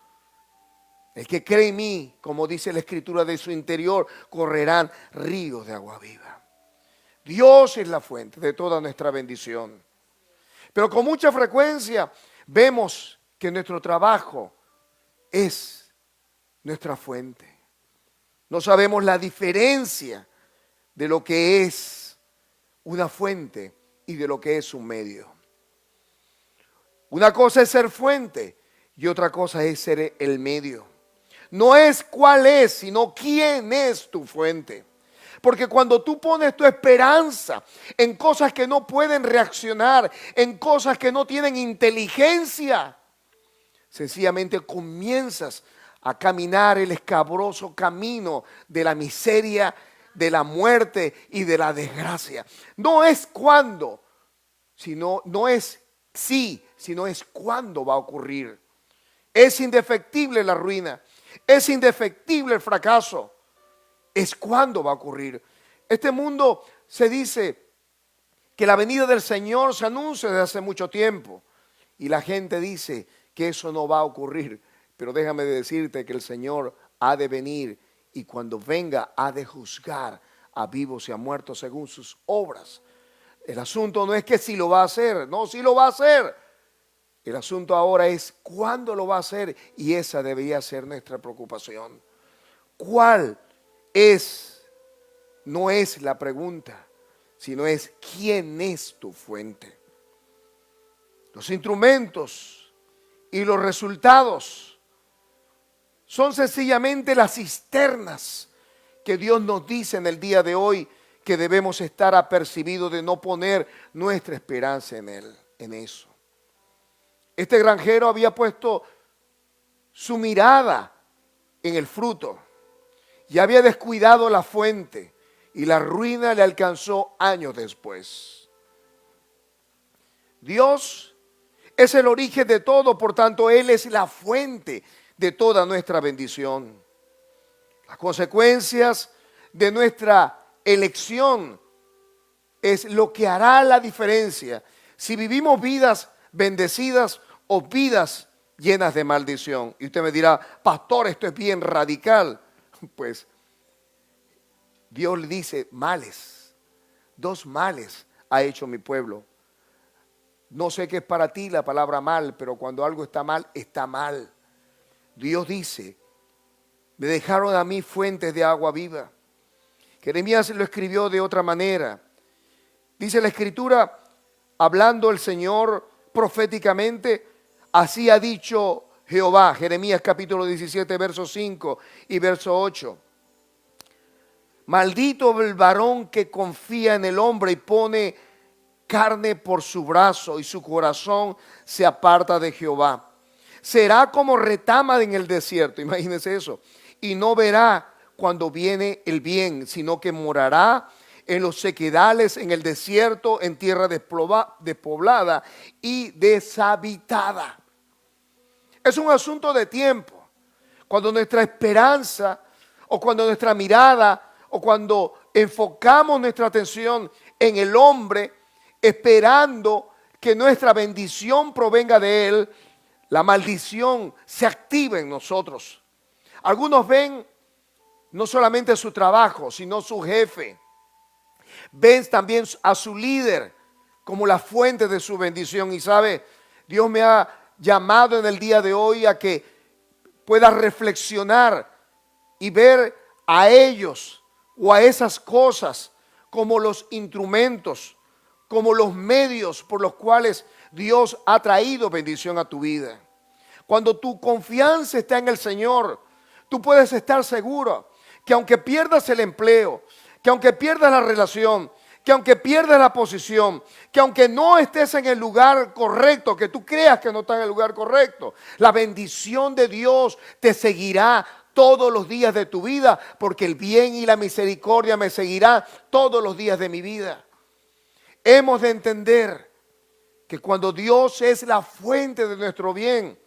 El que cree en mí, como dice la Escritura, de su interior correrán ríos de agua viva. Dios es la fuente de toda nuestra bendición. Pero con mucha frecuencia vemos que nuestro trabajo es nuestra fuente. No sabemos la diferencia de lo que es una fuente y de lo que es un medio. Una cosa es ser fuente y otra cosa es ser el medio. No es cuál es, sino quién es tu fuente. Porque cuando tú pones tu esperanza en cosas que no pueden reaccionar, en cosas que no tienen inteligencia, sencillamente comienzas a caminar el escabroso camino de la miseria, de la muerte y de la desgracia. No es cuándo, no es sí, sino es cuándo va a ocurrir. Es indefectible la ruina, es indefectible el fracaso. Es cuándo va a ocurrir. Este mundo se dice que la venida del Señor se anuncia desde hace mucho tiempo y la gente dice que eso no va a ocurrir. Pero déjame decirte que el Señor ha de venir y cuando venga ha de juzgar a vivos y a muertos según sus obras. El asunto no es que si lo va a hacer, no, si lo va a hacer. El asunto ahora es cuándo lo va a hacer y esa debería ser nuestra preocupación. ¿Cuál es? No es la pregunta, sino es quién es tu fuente. Los instrumentos y los resultados son sencillamente las cisternas que Dios nos dice en el día de hoy que debemos estar apercibidos de no poner nuestra esperanza en Él, en eso. Este granjero había puesto su mirada en el fruto y había descuidado la fuente y la ruina le alcanzó años después. Dios es el origen de todo, por tanto Él es la fuente de toda nuestra bendición. Las consecuencias de nuestra elección es lo que hará la diferencia si vivimos vidas bendecidas o vidas llenas de maldición. Y usted me dirá, pastor, esto es bien radical. Pues Dios le dice males, 2 males ha hecho mi pueblo. No sé qué es para ti la palabra mal, pero cuando algo está mal, está mal. Dios dice, me dejaron a mí fuentes de agua viva. Jeremías lo escribió de otra manera. Dice la Escritura, hablando el Señor proféticamente, así ha dicho Jehová. Jeremías capítulo 17, verso 5 y verso 8. Maldito el varón que confía en el hombre y pone carne por su brazo y su corazón se aparta de Jehová. Será como retama en el desierto, imagínense eso, y no verá cuando viene el bien, sino que morará en los sequedales, en el desierto, en tierra despoblada y deshabitada. Es un asunto de tiempo, cuando nuestra esperanza o cuando nuestra mirada o cuando enfocamos nuestra atención en el hombre, esperando que nuestra bendición provenga de él, la maldición se activa en nosotros. Algunos ven no solamente su trabajo, sino su jefe. Ven también a su líder como la fuente de su bendición. Y sabe, Dios me ha llamado en el día de hoy a que pueda reflexionar y ver a ellos o a esas cosas como los instrumentos, como los medios por los cuales Dios ha traído bendición a tu vida. Cuando tu confianza está en el Señor, tú puedes estar seguro que aunque pierdas el empleo, que aunque pierdas la relación, que aunque pierdas la posición, que aunque no estés en el lugar correcto, que tú creas que no estás en el lugar correcto, la bendición de Dios te seguirá todos los días de tu vida, porque el bien y la misericordia me seguirán todos los días de mi vida. Hemos de entender que cuando Dios es la fuente de nuestro bien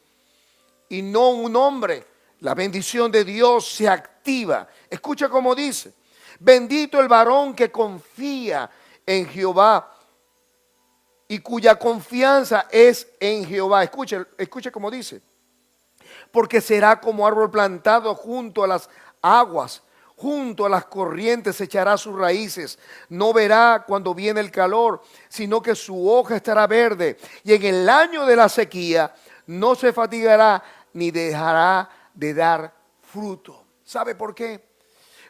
y no un hombre, la bendición de Dios se activa. Escucha cómo dice: bendito el varón que confía en Jehová y cuya confianza es en Jehová. Escuche cómo dice: porque será como árbol plantado junto a las aguas, junto a las corrientes echará sus raíces. No verá cuando viene el calor, sino que su hoja estará verde. Y en el año de la sequía no se fatigará ni dejará de dar fruto. ¿Sabe por qué?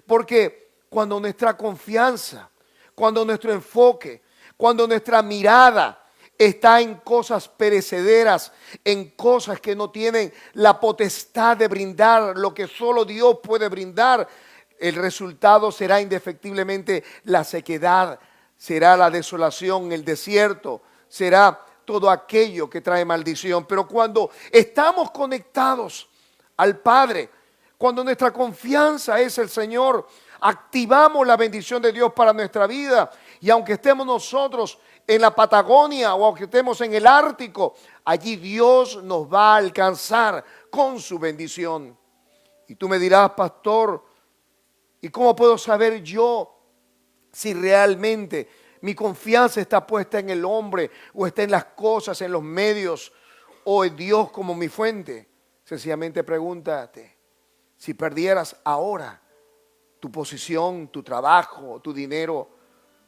Porque cuando nuestra confianza, cuando nuestro enfoque, cuando nuestra mirada está en cosas perecederas, en cosas que no tienen la potestad de brindar lo que solo Dios puede brindar, el resultado será indefectiblemente la sequedad, será la desolación, el desierto, será todo aquello que trae maldición. Pero cuando estamos conectados al Padre, cuando nuestra confianza es el Señor, activamos la bendición de Dios para nuestra vida. Y aunque estemos nosotros en la Patagonia o aunque estemos en el Ártico, allí Dios nos va a alcanzar con su bendición. Y tú me dirás: pastor, ¿y cómo puedo saber yo si realmente mi confianza está puesta en el hombre o está en las cosas, en los medios o en Dios como mi fuente? Sencillamente pregúntate: si perdieras ahora tu posición, tu trabajo, tu dinero,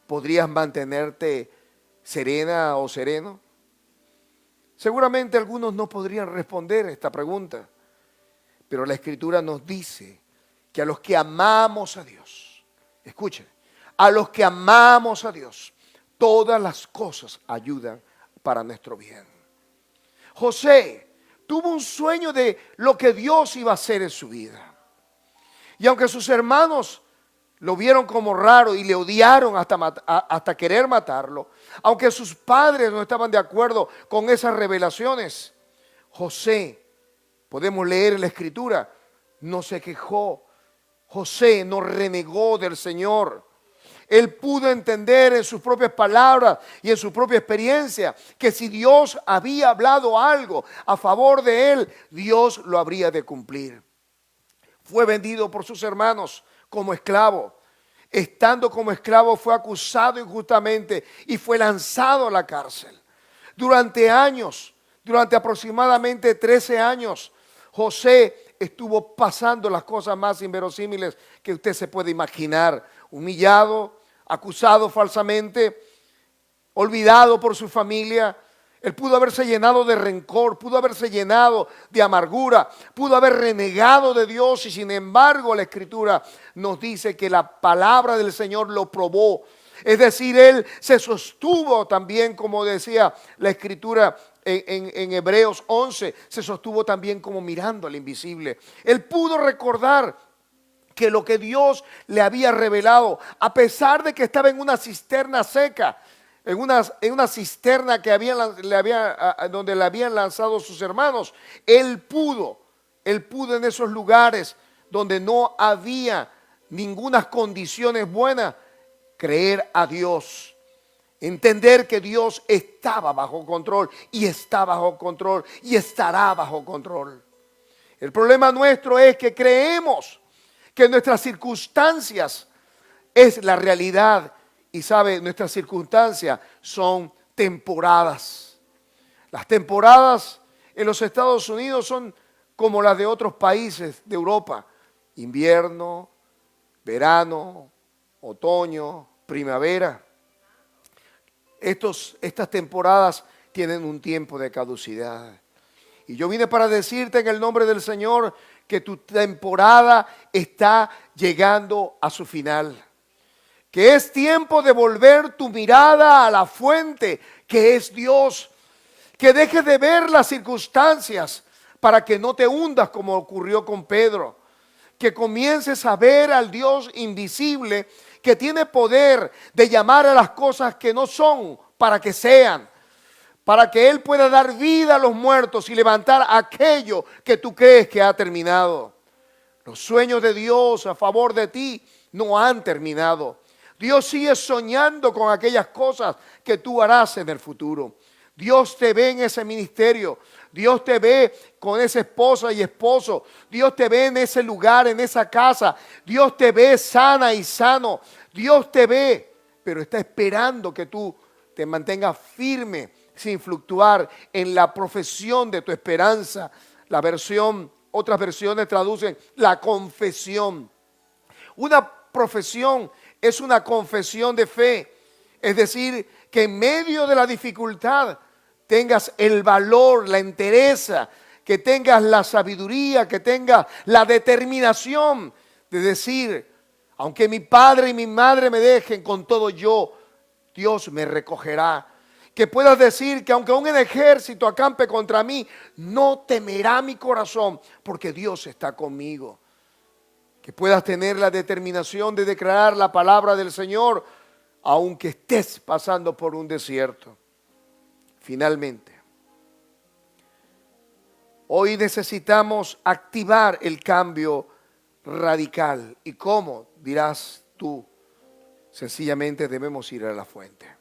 ¿podrías mantenerte serena o sereno? Seguramente algunos no podrían responder esta pregunta, pero la Escritura nos dice que a los que amamos a Dios, escuchen, a los que amamos a Dios, todas las cosas ayudan para nuestro bien. José tuvo un sueño de lo que Dios iba a hacer en su vida. Y aunque sus hermanos lo vieron como raro y le odiaron hasta querer matarlo, aunque sus padres no estaban de acuerdo con esas revelaciones, José, podemos leer en la Escritura, no se quejó. José no renegó del Señor. Él pudo entender en sus propias palabras y en su propia experiencia que si Dios había hablado algo a favor de él, Dios lo habría de cumplir. Fue vendido por sus hermanos como esclavo. Estando como esclavo fue acusado injustamente y fue lanzado a la cárcel. Durante años, durante aproximadamente 13 años, José estuvo pasando las cosas más inverosímiles que usted se puede imaginar. Humillado, acusado falsamente, olvidado por su familia. Él pudo haberse llenado de rencor, pudo haberse llenado de amargura, pudo haber renegado de Dios, y sin embargo la Escritura nos dice que la palabra del Señor lo probó. Es decir, él se sostuvo también, como decía la Escritura en Hebreos 11, se sostuvo también como mirando al invisible. Él pudo recordar que lo que Dios le había revelado, a pesar de que estaba en una cisterna seca, en una cisterna que donde le habían lanzado sus hermanos, él pudo en esos lugares donde no había ninguna condiciones buenas, creer a Dios, entender que Dios estaba bajo control y está bajo control y estará bajo control. El problema nuestro es que creemos que nuestras circunstancias es la realidad. Y sabe, nuestras circunstancias son temporadas. Las temporadas en los Estados Unidos son como las de otros países de Europa: invierno, verano, otoño, primavera. Estas temporadas tienen un tiempo de caducidad. Y yo vine para decirte en el nombre del Señor que tu temporada está llegando a su final. Que es tiempo de volver tu mirada a la fuente, que es Dios. Que dejes de ver las circunstancias para que no te hundas como ocurrió con Pedro. Que comiences a ver al Dios invisible que tiene poder de llamar a las cosas que no son para que sean, para que Él pueda dar vida a los muertos y levantar aquello que tú crees que ha terminado. Los sueños de Dios a favor de ti no han terminado. Dios sigue soñando con aquellas cosas que tú harás en el futuro. Dios te ve en ese ministerio. Dios te ve con esa esposa y esposo. Dios te ve en ese lugar, en esa casa. Dios te ve sana y sano. Dios te ve, pero está esperando que tú te mantengas firme, sin fluctuar en la profesión de tu esperanza. Otras versiones traducen la confesión. Una profesión es una confesión de fe. Es decir, que en medio de la dificultad tengas el valor, la entereza, que tengas la sabiduría, que tengas la determinación de decir, aunque mi padre y mi madre me dejen, con todo Dios me recogerá. Que puedas decir que aunque un ejército acampe contra mí, no temerá mi corazón, porque Dios está conmigo. Que puedas tener la determinación de declarar la palabra del Señor, aunque estés pasando por un desierto. Finalmente, hoy necesitamos activar el cambio radical. ¿Y cómo? Dirás tú. Sencillamente debemos ir a la fuente.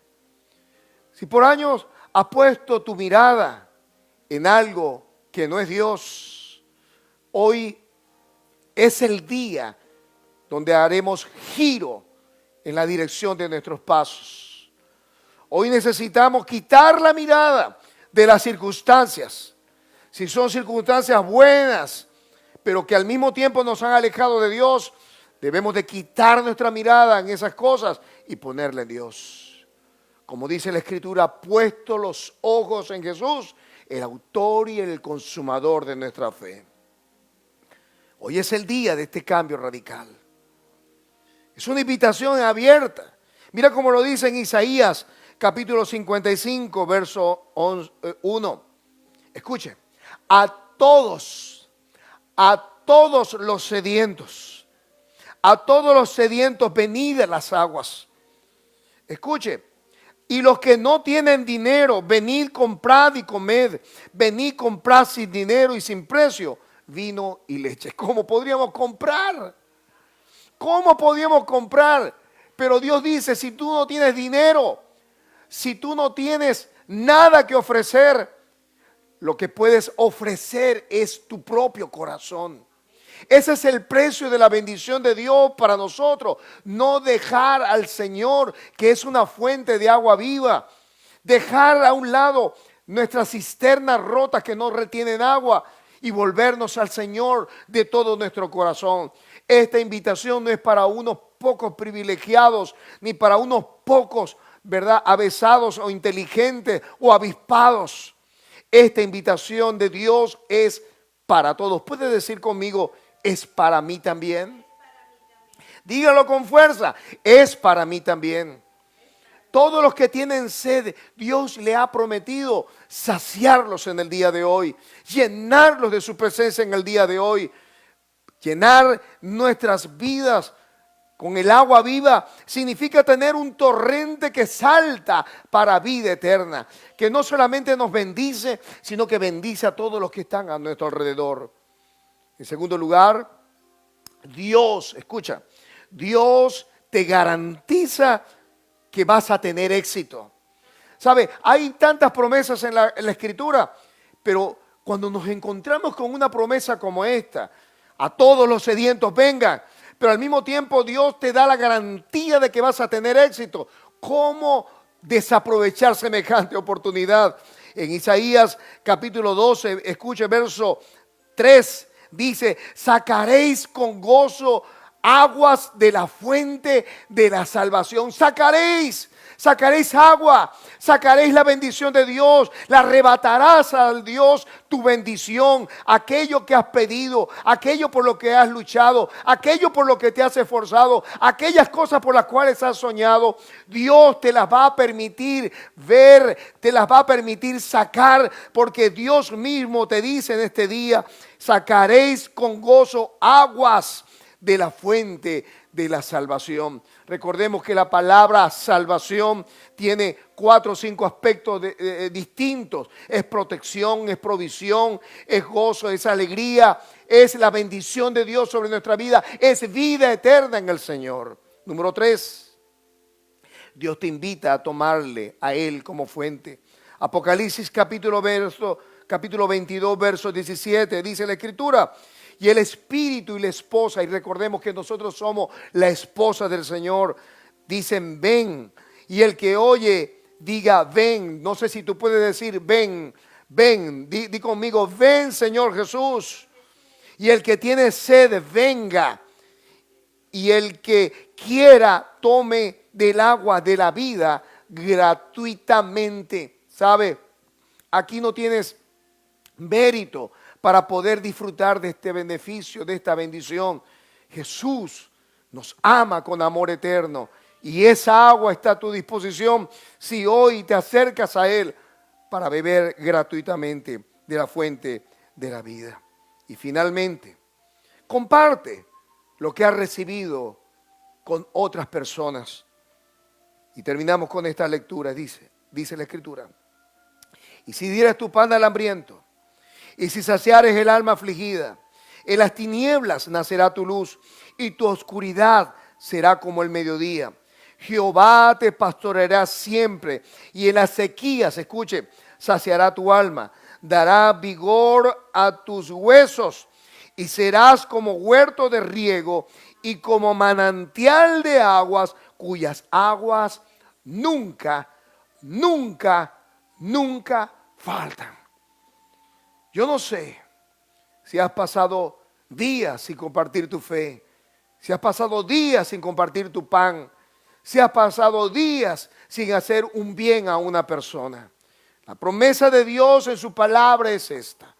Si por años has puesto tu mirada en algo que no es Dios, hoy es el día donde haremos giro en la dirección de nuestros pasos. Hoy necesitamos quitar la mirada de las circunstancias. Si son circunstancias buenas, pero que al mismo tiempo nos han alejado de Dios, debemos de quitar nuestra mirada en esas cosas y ponerla en Dios. Como dice la Escritura, puesto los ojos en Jesús, el autor y el consumador de nuestra fe. Hoy es el día de este cambio radical. Es una invitación abierta. Mira cómo lo dice en Isaías capítulo 55, verso 1. Escuche, a todos los sedientos, venid a las aguas. Escuche, y los que no tienen dinero, venid, comprad y comed. Venid, comprad sin dinero y sin precio vino y leche. ¿Cómo podríamos comprar? ¿Cómo podríamos comprar? Pero Dios dice, si tú no tienes dinero, si tú no tienes nada que ofrecer, lo que puedes ofrecer es tu propio corazón. Ese es el precio de la bendición de Dios para nosotros. No dejar al Señor, que es una fuente de agua viva. Dejar a un lado nuestras cisternas rotas que no retienen agua y volvernos al Señor de todo nuestro corazón. Esta invitación no es para unos pocos privilegiados, ni para unos pocos, ¿verdad?, avesados o inteligentes o avispados. Esta invitación de Dios es para todos. ¿Puede decir conmigo, es para mí también? Dígalo con fuerza, es para mí también. Todos los que tienen sed, Dios le ha prometido saciarlos en el día de hoy, llenarlos de su presencia en el día de hoy, llenar nuestras vidas con el agua viva. Significa tener un torrente que salta para vida eterna, que no solamente nos bendice, sino que bendice a todos los que están a nuestro alrededor. En segundo lugar, Dios, escucha, Dios te garantiza que vas a tener éxito. ¿Sabe? Hay tantas promesas en la Escritura, pero cuando nos encontramos con una promesa como esta, a todos los sedientos vengan, pero al mismo tiempo Dios te da la garantía de que vas a tener éxito. ¿Cómo desaprovechar semejante oportunidad? En Isaías capítulo 12, escuche verso 3, dice, sacaréis con gozo aguas de la fuente de la salvación. Sacaréis agua, sacaréis la bendición de Dios, la arrebatarás al Dios tu bendición, aquello que has pedido, aquello por lo que has luchado, aquello por lo que te has esforzado, aquellas cosas por las cuales has soñado. Dios te las va a permitir ver, te las va a permitir sacar, porque Dios mismo te dice en este día, sacaréis con gozo aguas de la fuente de la salvación. Recordemos que la palabra salvación tiene 4 o 5 aspectos distintos. Es protección, es provisión, es gozo, es alegría, es la bendición de Dios sobre nuestra vida, es vida eterna en el Señor. Número 3, Dios te invita a tomarle a Él como fuente. Apocalipsis capítulo 22, verso 17, dice la Escritura: y el Espíritu y la esposa, y recordemos que nosotros somos la esposa del Señor, dicen ven. Y el que oye, diga ven. No sé si tú puedes decir ven, ven. Di conmigo, ven Señor Jesús. Y el que tiene sed, venga. Y el que quiera, tome del agua de la vida gratuitamente. ¿Sabe? Aquí no tienes mérito para poder disfrutar de este beneficio, de esta bendición. Jesús nos ama con amor eterno y esa agua está a tu disposición si hoy te acercas a Él para beber gratuitamente de la fuente de la vida. Y finalmente, comparte lo que has recibido con otras personas. Y terminamos con esta lectura. Dice la Escritura: y si dieras tu pan al hambriento, y si saciares el alma afligida, en las tinieblas nacerá tu luz, y tu oscuridad será como el mediodía. Jehová te pastoreará siempre, y en las sequías, escuche, saciará tu alma, dará vigor a tus huesos, y serás como huerto de riego, y como manantial de aguas, cuyas aguas nunca, nunca, nunca faltan. Yo no sé si has pasado días sin compartir tu fe, si has pasado días sin compartir tu pan, si has pasado días sin hacer un bien a una persona. La promesa de Dios en su palabra es esta: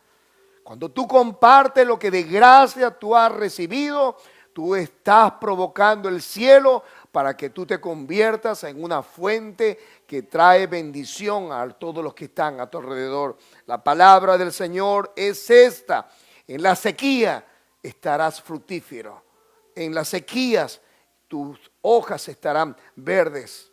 cuando tú compartes lo que de gracia tú has recibido, tú estás provocando el cielo para que tú te conviertas en una fuente que trae bendición a todos los que están a tu alrededor. La palabra del Señor es esta: en la sequía estarás fructífero. En las sequías tus hojas estarán verdes.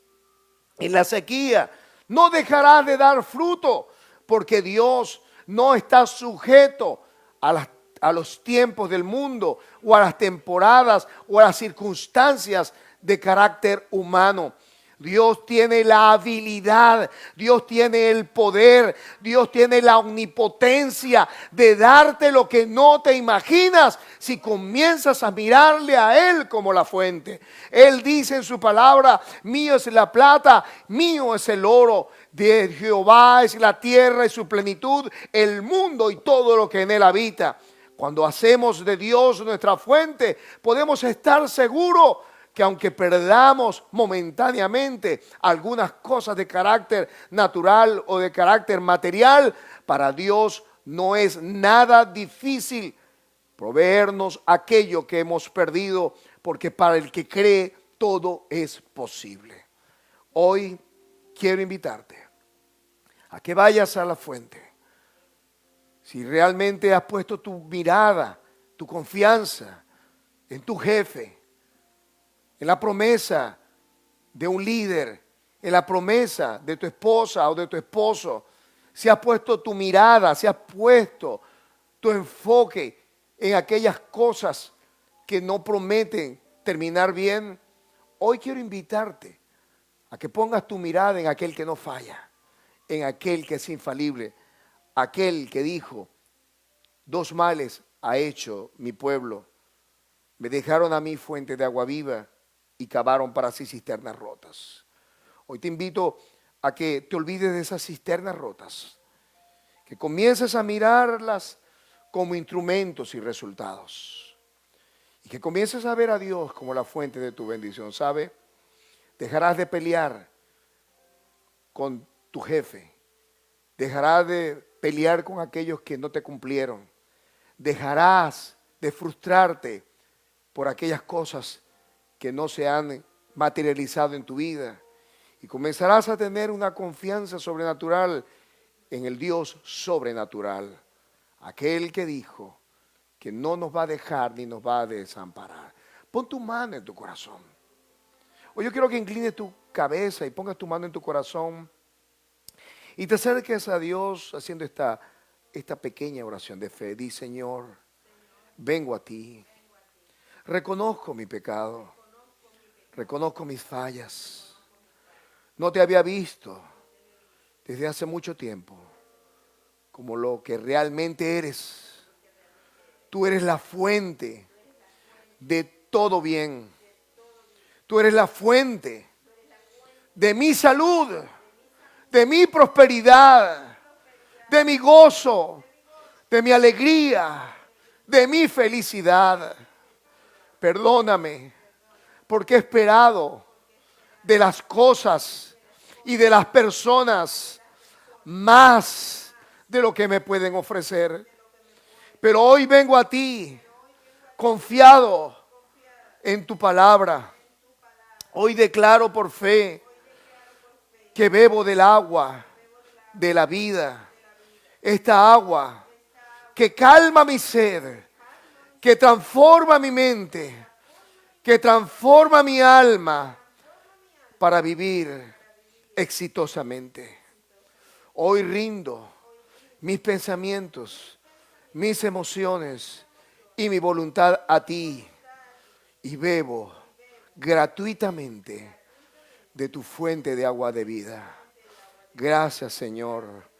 En la sequía no dejarás de dar fruto, porque Dios no está sujeto a los tiempos del mundo o a las temporadas o a las circunstancias de carácter humano. Dios tiene la habilidad, Dios tiene el poder, Dios tiene la omnipotencia de darte lo que no te imaginas si comienzas a mirarle a Él como la fuente. Él dice en su palabra: mío es la plata, mío es el oro, de Jehová es la tierra y su plenitud, el mundo y todo lo que en él habita. Cuando hacemos de Dios nuestra fuente, podemos estar seguros que aunque perdamos momentáneamente algunas cosas de carácter natural o de carácter material, para Dios no es nada difícil proveernos aquello que hemos perdido, porque para el que cree todo es posible. Hoy quiero invitarte a que vayas a la fuente. Si realmente has puesto tu mirada, tu confianza en tu jefe, en la promesa de un líder, en la promesa de tu esposa o de tu esposo, si has puesto tu mirada, si has puesto tu enfoque en aquellas cosas que no prometen terminar bien, hoy quiero invitarte a que pongas tu mirada en aquel que no falla, en aquel que es infalible, aquel que dijo: 2 males ha hecho mi pueblo, me dejaron a mí fuente de agua viva y cavaron para sí cisternas rotas. Hoy te invito a que te olvides de esas cisternas rotas, que comiences a mirarlas como instrumentos y resultados, y que comiences a ver a Dios como la fuente de tu bendición. ¿Sabe? Dejarás de pelear con tu jefe, dejarás de pelear con aquellos que no te cumplieron, dejarás de frustrarte por aquellas cosas que no se han materializado en tu vida, y comenzarás a tener una confianza sobrenatural en el Dios sobrenatural, aquel que dijo que no nos va a dejar ni nos va a desamparar. Pon tu mano en tu corazón. Hoy yo quiero que inclines tu cabeza y pongas tu mano en tu corazón y te acerques a Dios haciendo esta pequeña oración de fe. Di: Señor, vengo a ti. Reconozco mi pecado. Reconozco mis fallas. No te había visto desde hace mucho tiempo como lo que realmente eres. Tú eres la fuente de todo bien. Tú eres la fuente de mi salud, de mi prosperidad, de mi gozo, de mi alegría, de mi felicidad. Perdóname porque he esperado de las cosas y de las personas más de lo que me pueden ofrecer. Pero hoy vengo a ti confiado en tu palabra. Hoy declaro por fe que bebo del agua de la vida. Esta agua que calma mi sed, que transforma mi mente, que transforma mi alma para vivir exitosamente. Hoy rindo mis pensamientos, mis emociones y mi voluntad a ti y bebo gratuitamente de tu fuente de agua de vida. Gracias, Señor,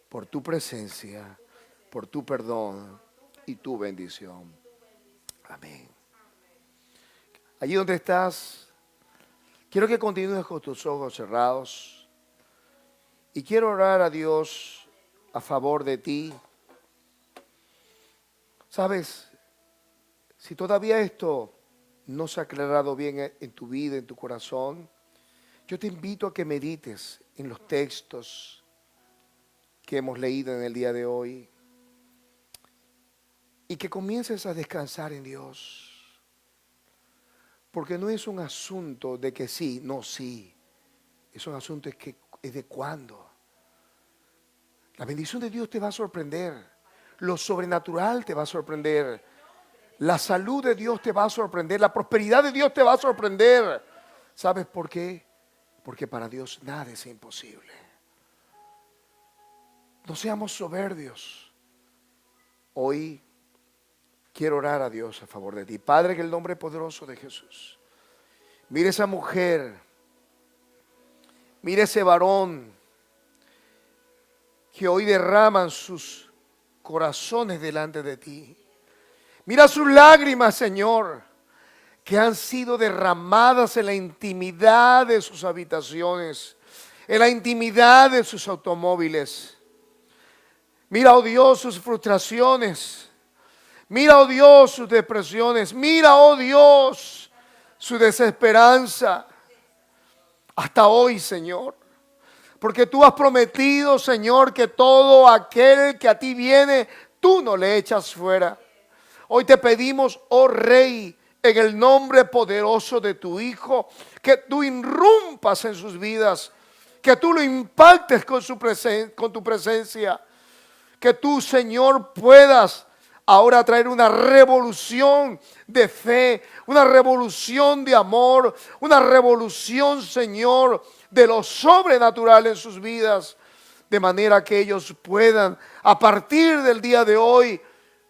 por tu presencia, por tu perdón y tu bendición. Amén. Allí donde estás, quiero que continúes con tus ojos cerrados y quiero orar a Dios a favor de ti. ¿Sabes? Si todavía esto no se ha aclarado bien en tu vida, en tu corazón, yo te invito a que medites en los textos que hemos leído en el día de hoy y que comiences a descansar en Dios. Porque no es un asunto de que sí, no sí. Es un asunto es de cuándo. La bendición de Dios te va a sorprender. Lo sobrenatural te va a sorprender. La salud de Dios te va a sorprender. La prosperidad de Dios te va a sorprender. ¿Sabes por qué? Porque para Dios nada es imposible. No seamos soberbios. Hoy quiero orar a Dios a favor de ti. Padre, en el nombre poderoso de Jesús. Mire esa mujer. Mire ese varón que hoy derraman sus corazones delante de ti. Mira sus lágrimas, Señor, que han sido derramadas en la intimidad de sus habitaciones, en la intimidad de sus automóviles. Mira, oh Dios, sus frustraciones. Mira, oh Dios, sus depresiones. Mira, oh Dios, su desesperanza. Hasta hoy, Señor. Porque tú has prometido, Señor, que todo aquel que a ti viene, tú no le echas fuera. Hoy te pedimos, oh Rey, en el nombre poderoso de tu Hijo, que tú irrumpas en sus vidas, que tú lo impactes con tu presencia, que tú, Señor, puedas ahora traer una revolución de fe, una revolución de amor, una revolución, Señor, de lo sobrenatural en sus vidas, de manera que ellos puedan, a partir del día de hoy,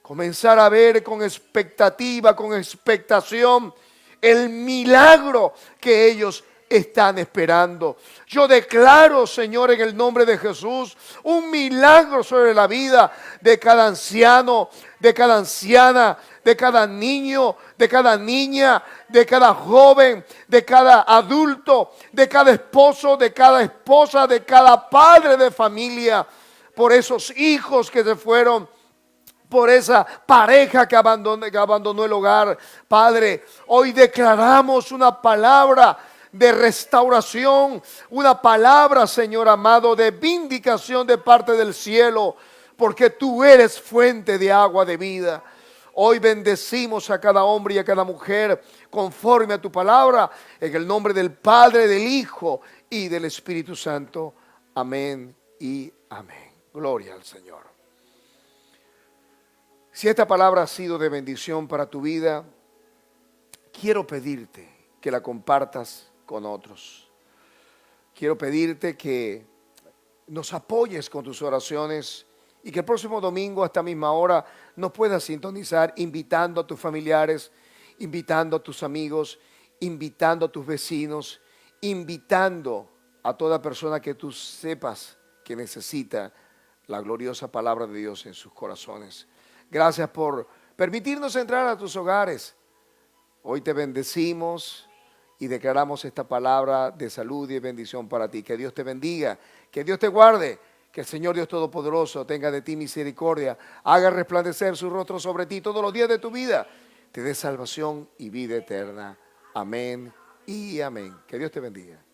comenzar a ver con expectativa, con expectación, el milagro que ellos están esperando. Yo declaro, Señor, en el nombre de Jesús, un milagro sobre la vida de cada anciano, de cada anciana, de cada niño, de cada niña, de cada joven, de cada adulto, de cada esposo, de cada esposa, de cada padre de familia, por esos hijos que se fueron, por esa pareja que abandonó el hogar. Padre, hoy declaramos una palabra de restauración, una palabra, Señor amado, de vindicación de parte del cielo, porque tú eres fuente de agua de vida. Hoy bendecimos a cada hombre y a cada mujer conforme a tu palabra, en el nombre del Padre, del Hijo y del Espíritu Santo. Amén y amén. Gloria al Señor. Si esta palabra ha sido de bendición para tu vida, quiero pedirte que la compartas con otros. Quiero pedirte que nos apoyes con tus oraciones y que el próximo domingo a esta misma hora nos puedas sintonizar invitando a tus familiares, invitando a tus amigos, invitando a tus vecinos, invitando a toda persona que tú sepas que necesita la gloriosa palabra de Dios en sus corazones. Gracias por permitirnos entrar a tus hogares. Hoy te bendecimos y declaramos esta palabra de salud y bendición para ti. Que Dios te bendiga, que Dios te guarde, que el Señor Dios Todopoderoso tenga de ti misericordia, haga resplandecer su rostro sobre ti todos los días de tu vida, te dé salvación y vida eterna. Amén y amén. Que Dios te bendiga.